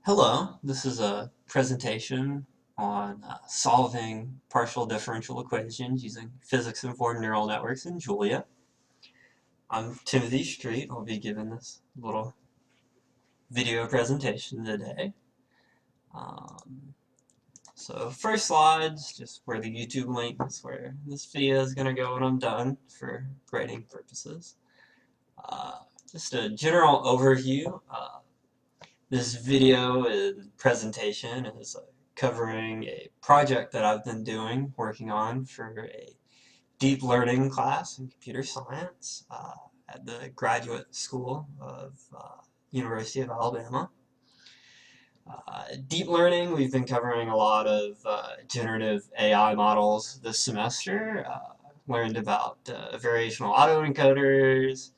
Hello, this is a presentation on solving partial differential equations using physics-informed neural networks in Julia. I'm Timothy Street. I'll be giving this little video presentation today. Um, so first slide's just where the YouTube link is where this video is going to go when I'm done for grading purposes. Just a general overview. This video and presentation is covering a project that I've been working on for a deep learning class in computer science at the Graduate School of University of Alabama. Deep learning, we've been covering a lot of generative AI models this semester. Learned about variational autoencoders,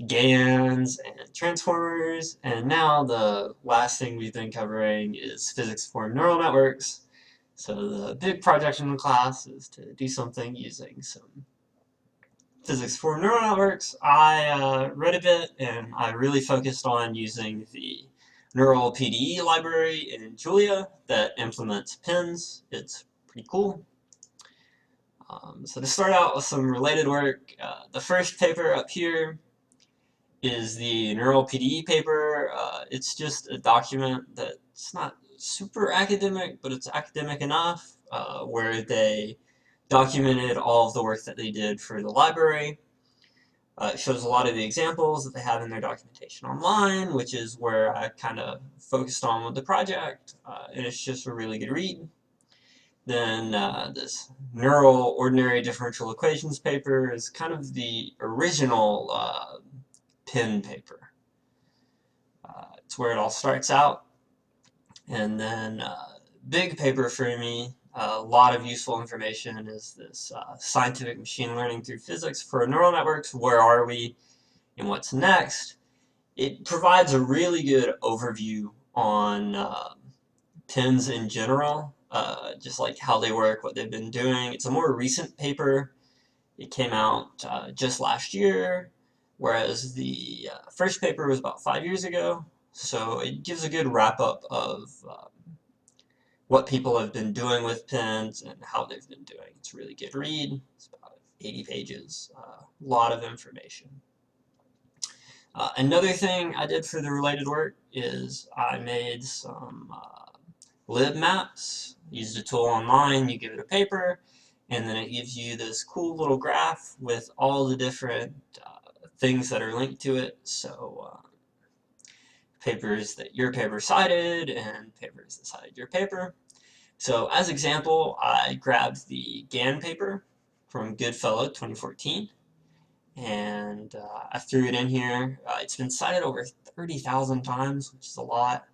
GANs and transformers, and now the last thing we've been covering is physics-informed neural networks. So the big project in the class is to do something using some physics-informed neural networks. I read a bit and I really focused on using the neural PDE library in Julia that implements pins. It's pretty cool. So to start out with some related work, the first paper up here is the neural PDE paper. It's just a document that's not super academic, but it's academic enough, where they documented all of the work that they did for the library. It shows a lot of the examples that they have in their documentation online, which is where I kind of focused on with the project, and it's just a really good read. Then this neural ordinary differential equations paper is kind of the original PIN paper. It's where it all starts out. And then big paper for me, a lot of useful information is this scientific machine learning through physics for neural networks. Where are we and what's next? It provides a really good overview on pins in general, just like how they work, what they've been doing. It's a more recent paper. It came out just last year, whereas the first paper was about 5 years ago. So it gives a good wrap-up of what people have been doing with pins and how they've been doing. It's a really good read. It's about 80 pages, a lot of information. Another thing I did for the related work is I made some lib maps. Used a tool online, you give it a paper, and then it gives you this cool little graph with all the different things that are linked to it. So papers that your paper cited and papers that cited your paper. So as example, I grabbed the GAN paper from Goodfellow 2014, and I threw it in here. It's been cited over 30,000 times, which is a lot.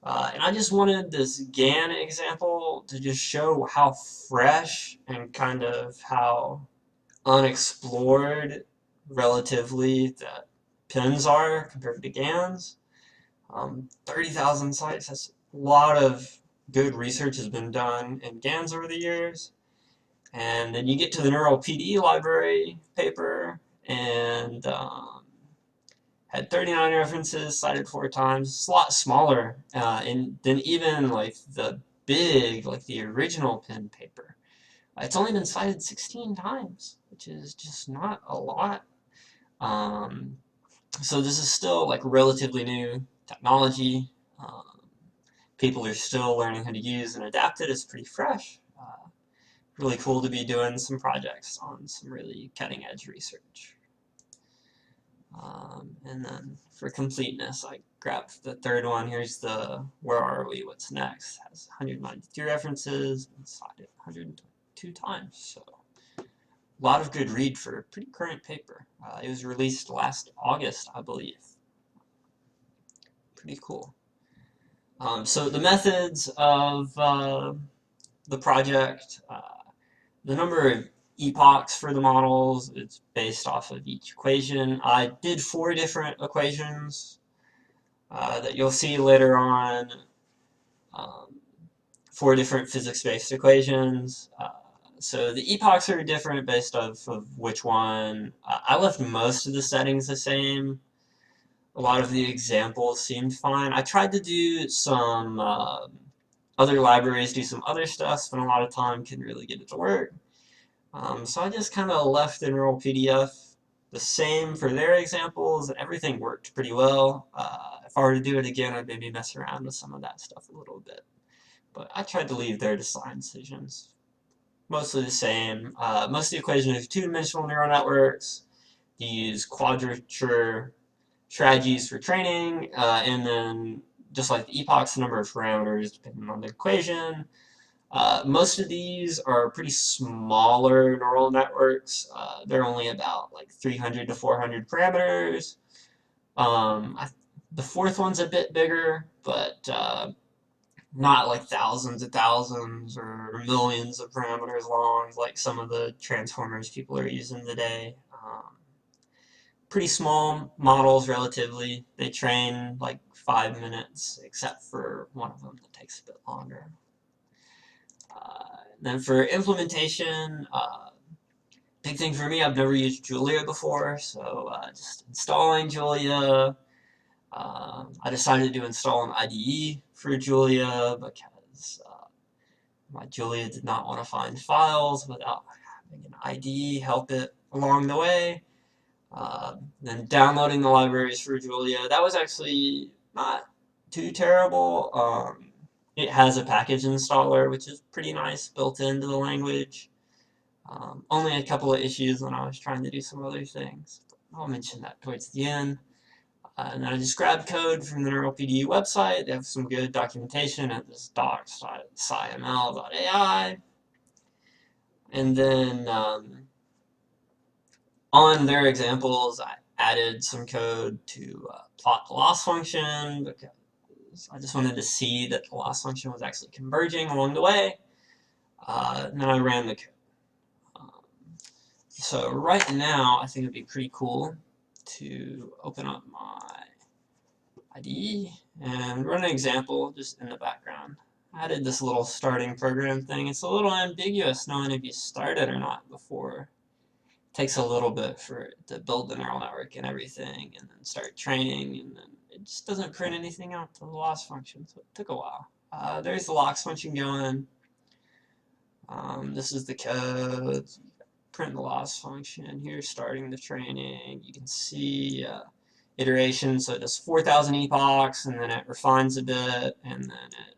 And I just wanted this GAN example to just show how fresh and kind of how unexplored relatively that pins are compared to GANs. 30,000 sites, that's a lot of good research has been done in GANs over the years. And then you get to the neural PDE library paper, and had 39 references, cited 4 times. It's a lot smaller than even like the big, like the original PIN paper. It's only been cited 16 times, which is just not a lot. So this is still like relatively new technology. People are still learning how to use and adapt it. It's pretty fresh. Really cool to be doing some projects on some really cutting edge research. And then for completeness, I grabbed the third one. Here's the where are we, what's next. It has 192 references, and cited 102 times. So a lot of good read for a pretty current paper. It was released last August, I believe. Pretty cool. So the methods of the project, the number of epochs for the models, it's based off of each equation. I did 4 different equations that you'll see later on. 4 different physics-based equations. So the epochs are different based off of which one. I left most of the settings the same. A lot of the examples seemed fine. I tried to do some other libraries, do some other stuff, spent a lot of time, couldn't really get it to work. So I just kind of left the Neural PDF the same for their examples, and everything worked pretty well. If I were to do it again, I'd maybe mess around with some of that stuff a little bit. But I tried to leave their design decisions mostly the same. Most of the equations are two-dimensional neural networks. You use quadrature strategies for training, and then just like the epochs, the number of parameters depending on the equation. Most of these are pretty smaller neural networks. They're only about like 300 to 400 parameters. The fourth one's a bit bigger, but not like thousands and thousands or millions of parameters long like some of the transformers people are using today. Pretty small models relatively. They train like 5 minutes, except for one of them that takes a bit longer. Then for implementation, big thing for me, I've never used Julia before, so just installing Julia. I decided to install an IDE for Julia because my Julia did not want to find files without having an IDE help it along the way. Then downloading the libraries for Julia, that was actually not too terrible. It has a package installer, which is pretty nice, built into the language. Only a couple of issues when I was trying to do some other things. I'll mention that towards the end. And then I just grabbed code from the NeuralPDE website. They have some good documentation at this docs.sciml.ai. And then on their examples, I added some code to plot the loss function because I just wanted to see that the loss function was actually converging along the way. And then I ran the code. So right now, I think it'd be pretty cool to open up my IDE and run an example just in the background. I added this little starting program thing. It's a little ambiguous knowing if you start it or not before. It takes a little bit for it to build the neural network and everything and then start training, and then it just doesn't print anything out to the loss function, so it took a while. There's the loss function going. This is the code. Print the loss function. Here's starting the training. You can see iteration, so it does 4,000 epochs, and then it refines a bit, and then it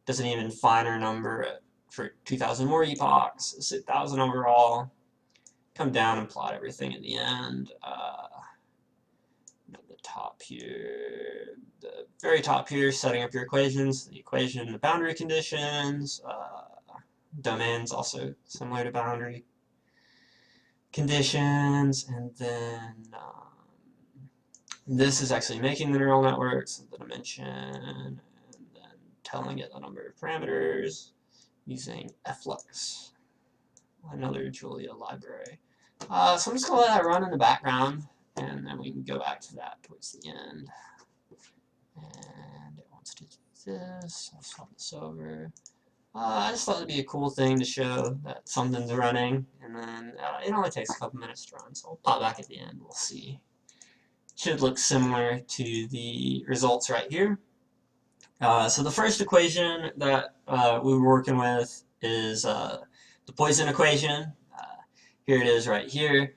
does an even finer number for 2,000 more epochs. It's 1,000 overall. Come down and plot everything at the end. At the top here, the very top here, setting up your equations, the equation, the boundary conditions. Domains also similar to boundary conditions, and then this is actually making the neural networks, the dimension, and then telling it the number of parameters using flux, another Julia library. So I'm just going to let that run in the background, and then we can go back to that towards the end. And it wants to do this. I'll swap this over. I just thought it'd be a cool thing to show that something's running, and then it only takes a couple minutes to run, so I'll pop back at the end, we'll see. It should look similar to the results right here. So the first equation that we were working with is the Poisson equation. Here it is right here.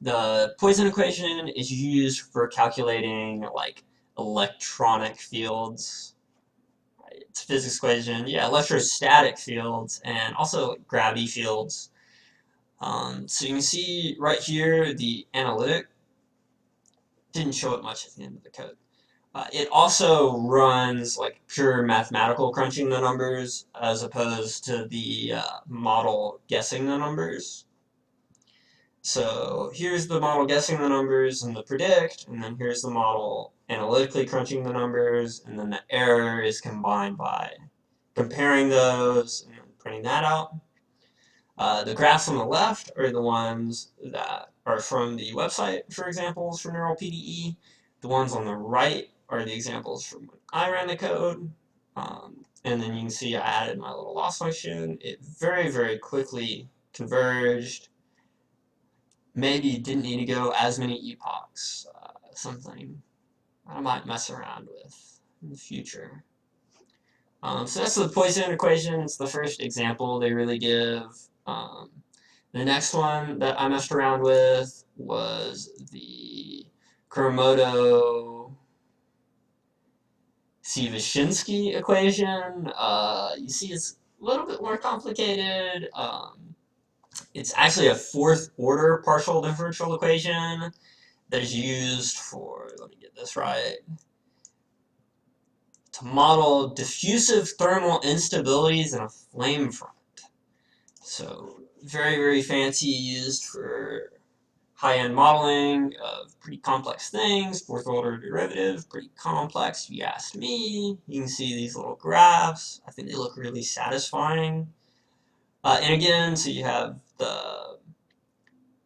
The Poisson equation is used for calculating like electronic fields. It's a physics equation. Yeah, electrostatic fields and also gravity fields. So you can see right here the analytic. Didn't show it much at the end of the code. It also runs like pure mathematical crunching the numbers as opposed to the model guessing the numbers. So here's the model guessing the numbers and the predict, and then here's the model analytically crunching the numbers, and then the error is combined by comparing those and printing that out. The graphs on the left are the ones that are from the website for examples for NeuralPDE. The ones on the right are the examples from when I ran the code. And then you can see I added my little loss function. It very, very quickly converged. Maybe didn't need to go as many epochs. something I might mess around with in the future. So that's the Poisson equation. It's the first example they really give. The next one that I messed around with was the Kuromoto-Sivashinsky equation. You see it's a little bit more complicated. It's actually a fourth order partial differential equation that is used for, let me get this right, to model diffusive thermal instabilities in a flame front. So very, very fancy, used for high-end modeling of pretty complex things. Fourth order derivative, pretty complex if you asked me. You can see these little graphs. I think they look really satisfying. And again, so you have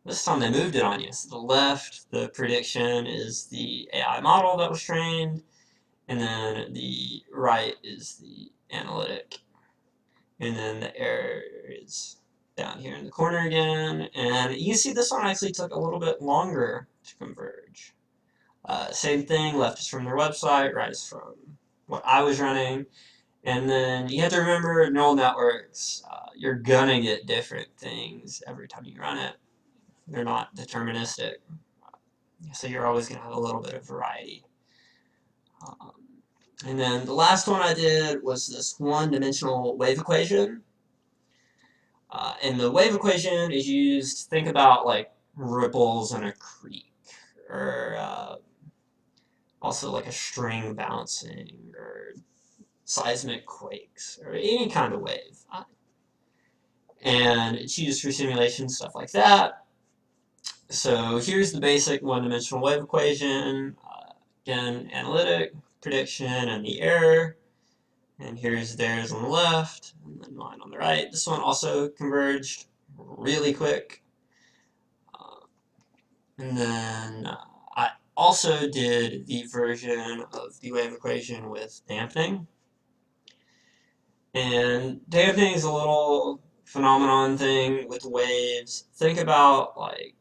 this time they moved it on you. So the left, the prediction is the AI model that was trained, and then the right is the analytic. And then the error is down here in the corner again. And you see this one actually took a little bit longer to converge. Same thing, left is from their website, right is from what I was running. And then you have to remember neural networks, you're gonna get different things every time you run it. They're not deterministic. So you're always gonna have a little bit of variety. And then the last one I did was this one-dimensional wave equation. And the wave equation is used to think about like ripples in a creek, or also like a string bouncing, or seismic quakes, or any kind of wave. And it's used for simulation, stuff like that. So here's the basic one-dimensional wave equation. Again, analytic, prediction, and the error. And here's theirs on the left, and then mine on the right. This one also converged really quick. And then I also did the version of the wave equation with dampening. And dampening is a little phenomenon thing with waves. Think about like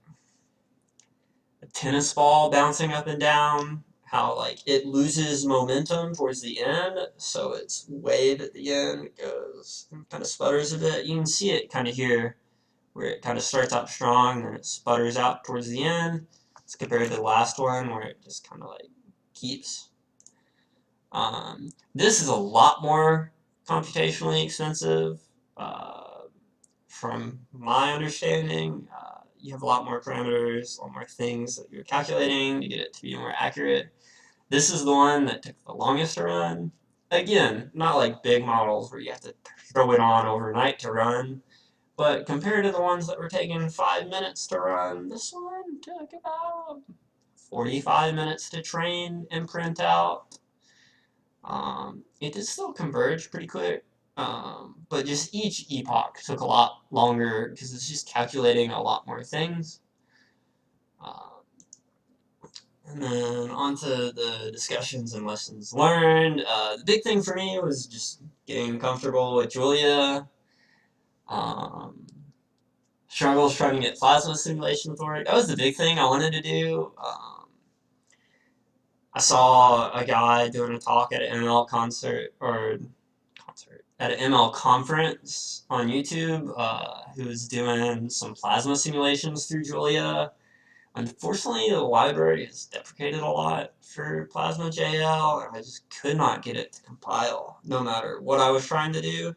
a tennis ball bouncing up and down, how like it loses momentum towards the end, so its wave at the end goes, kind of sputters a bit. You can see it kind of here, where it kind of starts out strong, and then it sputters out towards the end. It's compared to the last one, where it just kind of like keeps. This is a lot more computationally expensive, from my understanding. You have a lot more parameters, a lot more things that you're calculating to get it to be more accurate. This is the one that took the longest to run. Again, not like big models where you have to throw it on overnight to run, but compared to the ones that were taking 5 minutes to run, this one took about 45 minutes to train and print out. It did still converge pretty quick, but just each epoch took a lot longer because it's just calculating a lot more things. And then on to the discussions and lessons learned. The big thing for me was just getting comfortable with Julia. Struggles trying to get plasma simulation to work. That was the big thing I wanted to do. I saw a guy doing a talk at an ML at an ML conference on YouTube, who was doing some plasma simulations through Julia. Unfortunately, the library has deprecated a lot for Plasma.jl, and I just could not get it to compile, no matter what I was trying to do.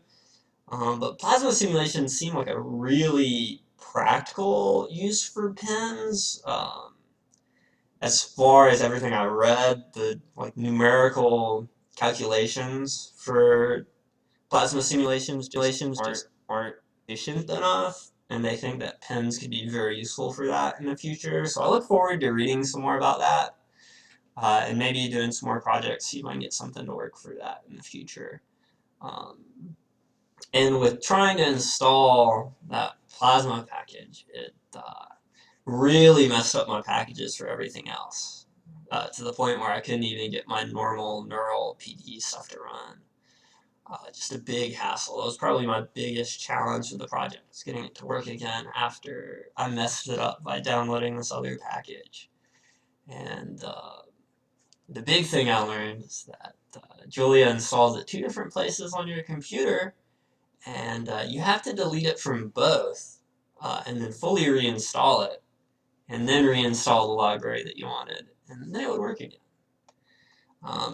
But plasma simulations seem like a really practical use for pins. As far as everything I read, the like numerical calculations for plasma simulations just aren't efficient enough, and they think that pins could be very useful for that in the future. So I look forward to reading some more about that, and maybe doing some more projects, see if I can get something to work for that in the future. And with trying to install that plasma package, it really messed up my packages for everything else, to the point where I couldn't even get my normal neural PD stuff to run. Just a big hassle. That was probably my biggest challenge with the project, was getting it to work again after I messed it up by downloading this other package. And the big thing I learned is that Julia installs at 2 different places on your computer, and you have to delete it from both, and then fully reinstall it, and then reinstall the library that you wanted, and then it would work again.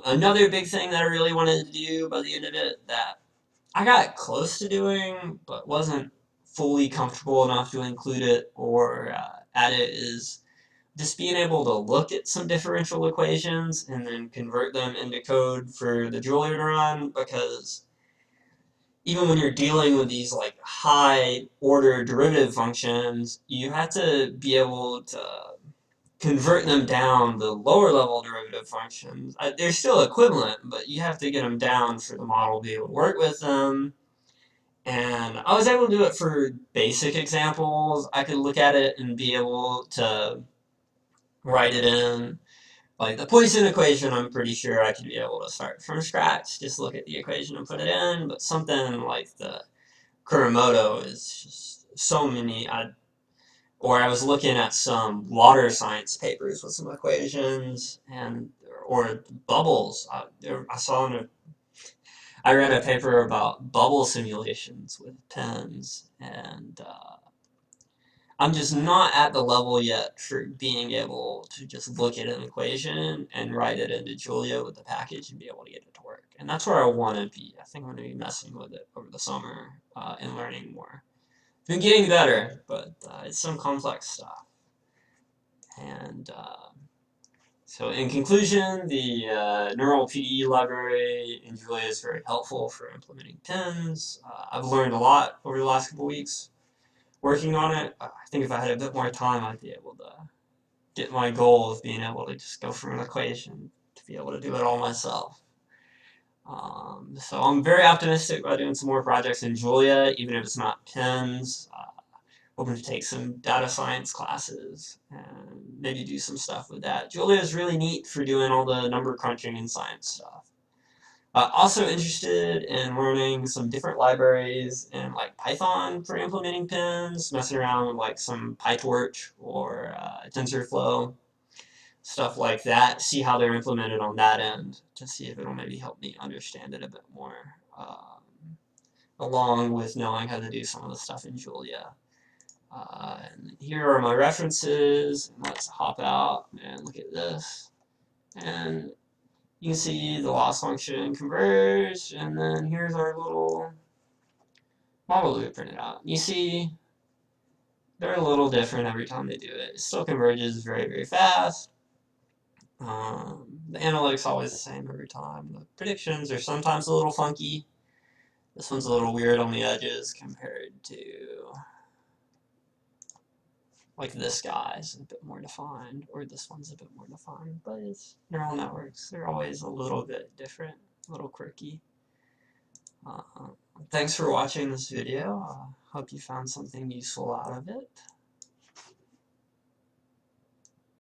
Another big thing that I really wanted to do by the end of it that I got close to doing, but wasn't fully comfortable enough to include it or add it is just being able to look at some differential equations and then convert them into code for the Julia to run, because even when you're dealing with these like high order derivative functions, you have to be able to convert them down the lower level derivative functions. They're still equivalent, but you have to get them down for the model to be able to work with them. And I was able to do it for basic examples. I could look at it and be able to write it in. Like the Poisson equation, I'm pretty sure I could be able to start from scratch, just look at the equation and put it in. But something like the Kuramoto is just so many. Or I was looking at some water science papers with some equations or bubbles. I read a paper about bubble simulations with pens, and I'm just not at the level yet for being able to just look at an equation and write it into Julia with the package and be able to get it to work. And that's where I want to be. I think I'm going to be messing with it over the summer and learning more. Been getting better, but it's some complex stuff. And so in conclusion, the Neural PDE library in Julia is very helpful for implementing pins. I've learned a lot over the last couple weeks working on it. I think if I had a bit more time, I'd be able to get my goal of being able to just go from an equation to be able to do it all myself. So I'm very optimistic about doing some more projects in Julia, even if it's not pins. Hoping to take some data science classes and maybe do some stuff with that. Julia is really neat for doing all the number crunching and science stuff. Also interested in learning some different libraries in like Python for implementing pins, messing around with like some PyTorch or TensorFlow, stuff like that. See how they're implemented on that end to see if it'll maybe help me understand it a bit more, along with knowing how to do some of the stuff in Julia. And here are my references. Let's hop out and look at this. And you can see the loss function converge, and then here's our little model that we printed out. You see they're a little different every time they do it. It still converges very, very fast. The analytics always the same every time. The predictions are sometimes a little funky. This one's a little weird on the edges compared to like this guy's a bit more defined, or this one's a bit more defined, but it's neural networks. They're always a little bit different, a little quirky. Thanks for watching this video. Hope you found something useful out of it.